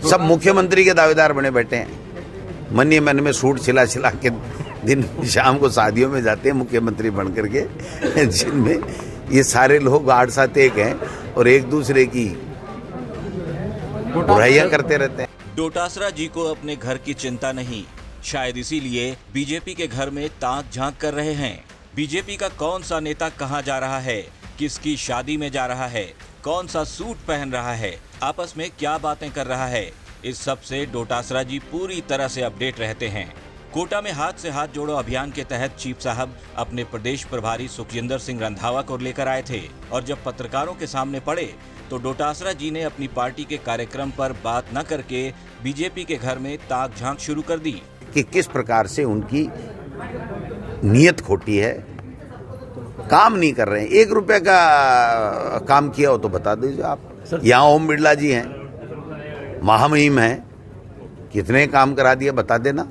सब मुख्यमंत्री के दावेदार बने बैठे हैं। मन ही मन में सूट सिला सिला के दिन शाम को शादियों में जाते हैं मुख्यमंत्री बन करके, जिनमें ये सारे लोग 8-7-1 हैं और एक दूसरे की बुराइयां करते रहते हैं। डोटासरा जी को अपने घर की चिंता नहीं, शायद इसीलिए बीजेपी के घर में ताक झांक कर रहे हैं। बीजेपी का कौन सा नेता कहां जा रहा है, किसकी शादी में जा रहा है, कौन सा सूट पहन रहा है, आपस में क्या बातें कर रहा है, इस सब से डोटासरा जी पूरी तरह से अपडेट रहते हैं। कोटा में हाथ से हाथ जोड़ो अभियान के तहत चीफ साहब अपने प्रदेश प्रभारी सुखजिंदर सिंह रंधावा को लेकर आए थे और जब पत्रकारों के सामने पड़े तो डोटासरा जी ने अपनी पार्टी के कार्यक्रम पर बात न करके बीजेपी के घर में ताक झांक शुरू कर दी कि किस प्रकार से उनकी नीयत खोटी है, काम नहीं कर रहे हैं। 1 रुपए का काम किया हो तो बता दीजिए आप। यहाँ ओम बिरला जी हैं, महामहिम हैं, कितने काम करा दिए बता देना,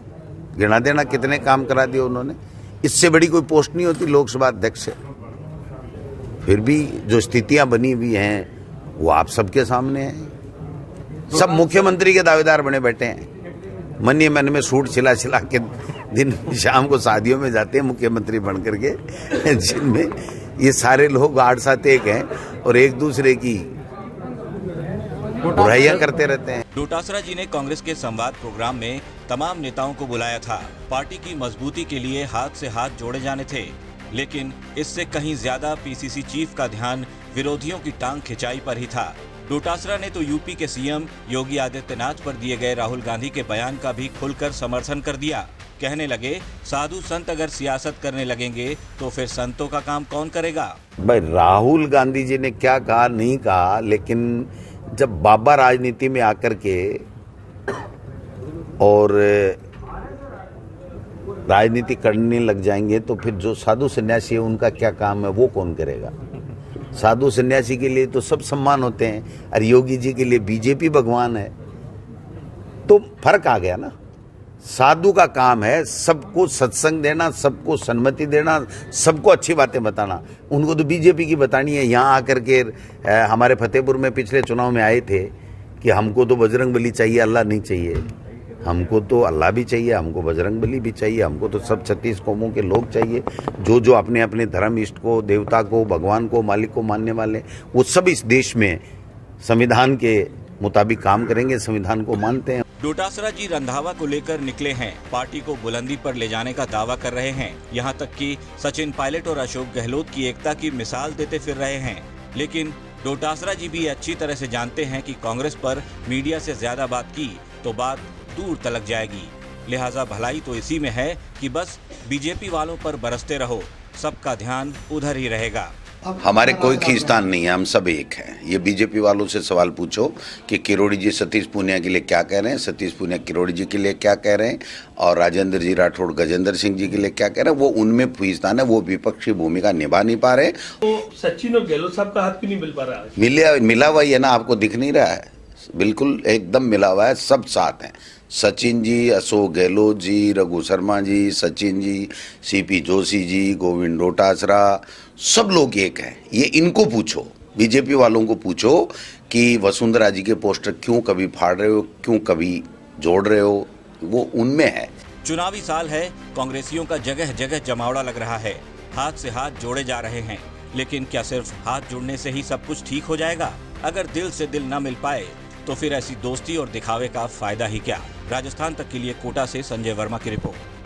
गिना देना कितने काम करा दिए उन्होंने। इससे बड़ी कोई पोस्ट नहीं होती लोकसभा अध्यक्ष से। फिर भी जो स्थितियां बनी हुई हैं वो आप सबके सामने है। सब मुख्यमंत्री के दावेदार बने बैठे हैं। मन ही मन में सूट सिला सिला के दिन शाम को शादियों में जाते हैं मुख्यमंत्री बन करके, जिनमें ये सारे लोग 8-7-1 हैं और एक दूसरे की बुराइयां करते रहते हैं। डोटासरा जी ने कांग्रेस के संवाद प्रोग्राम में तमाम नेताओं को बुलाया था। पार्टी की मजबूती के लिए हाथ से हाथ जोड़े जाने थे, लेकिन इससे कहीं ज्यादा पीसीसी चीफ का ध्यान विरोधियों की टांग खिंचाई पर ही था। डोटासरा ने तो यूपी के सीएम योगी आदित्यनाथ पर दिए गए राहुल गांधी के बयान का भी खुलकर समर्थन कर दिया। कहने लगे, साधु संत अगर सियासत करने लगेंगे तो फिर संतों का काम कौन करेगा। भाई राहुल गांधी जी ने क्या कहा नहीं कहा, लेकिन जब बाबा राजनीति में आकर के और राजनीति करने लग जाएंगे तो फिर जो साधु सन्यासी है उनका क्या काम है वो कौन करेगा। साधु सन्यासी के लिए तो सब सम्मान होते हैं, और योगी जी के लिए बीजेपी भगवान है, तो फर्क आ गया ना। साधु का काम है सबको सत्संग देना, सबको सम्मति देना, सबको अच्छी बातें बताना। उनको तो बीजेपी की बतानी है। यहाँ आकर के हमारे फतेहपुर में पिछले चुनाव में आए थे कि हमको तो बजरंग बली चाहिए, अल्लाह नहीं चाहिए। हमको तो अल्लाह भी चाहिए, हमको बजरंग बली भी चाहिए, हमको तो सब 36 कौमों के लोग चाहिए, जो जो अपने अपने धर्म इष्ट को, देवता को, भगवान को, मालिक को मानने वाले, वो सब इस देश में संविधान के मुताबिक काम करेंगे, संविधान को मानते हैं। डोटासरा जी रंधावा को लेकर निकले हैं, पार्टी को बुलंदी पर ले जाने का दावा कर रहे हैं। यहाँ तक कि सचिन पायलट और अशोक गहलोत की एकता की मिसाल देते फिर रहे हैं। लेकिन डोटासरा जी भी अच्छी तरह से जानते हैं कि कांग्रेस पर मीडिया से ज्यादा बात की तो बात दूर तलक जाएगी। लिहाजा भलाई तो इसी में है कि बस बीजेपी वालों पर बरसते रहो, सबका ध्यान उधर ही रहेगा। हमारे कोई खींचतान नहीं है, हम सब एक हैं। ये बीजेपी वालों से सवाल पूछो कि किरोड़ी जी सतीश पूनिया के लिए क्या कह रहे हैं, सतीश पूनिया किरोड़ी जी के लिए क्या कह रहे हैं, और राजेंद्र जी राठौड़ गजेंद्र सिंह जी के लिए क्या कह रहे हैं। वो उनमें खींचतान है, वो विपक्षी भूमिका निभा नहीं पा रहे। तो सचिन और गहलोत साहब का हाथ क्यों नहीं मिल पा रहा है? मिला हुआ ही है ना, आपको दिख नहीं रहा है? बिल्कुल एकदम मिला हुआ है, सब साथ हैं। सचिन जी, अशोक गहलोत जी, रघु शर्मा जी, सचिन जी, सीपी जोशी जी, गोविंद डोटासरा, सब लोग एक हैं। ये इनको पूछो, बीजेपी वालों को पूछो कि वसुंधरा जी के पोस्टर क्यों कभी फाड़ रहे हो, क्यों कभी जोड़ रहे हो, वो उनमें है। चुनावी साल है, कांग्रेसियों का जगह जगह जमावड़ा लग रहा है, हाथ से हाथ जोड़े जा रहे हैं। लेकिन क्या सिर्फ हाथ जुड़ने से ही सब कुछ ठीक हो जाएगा? अगर दिल से दिल न मिल पाए तो फिर ऐसी दोस्ती और दिखावे का फायदा ही क्या। राजस्थान तक के लिए कोटा से संजय वर्मा की रिपोर्ट।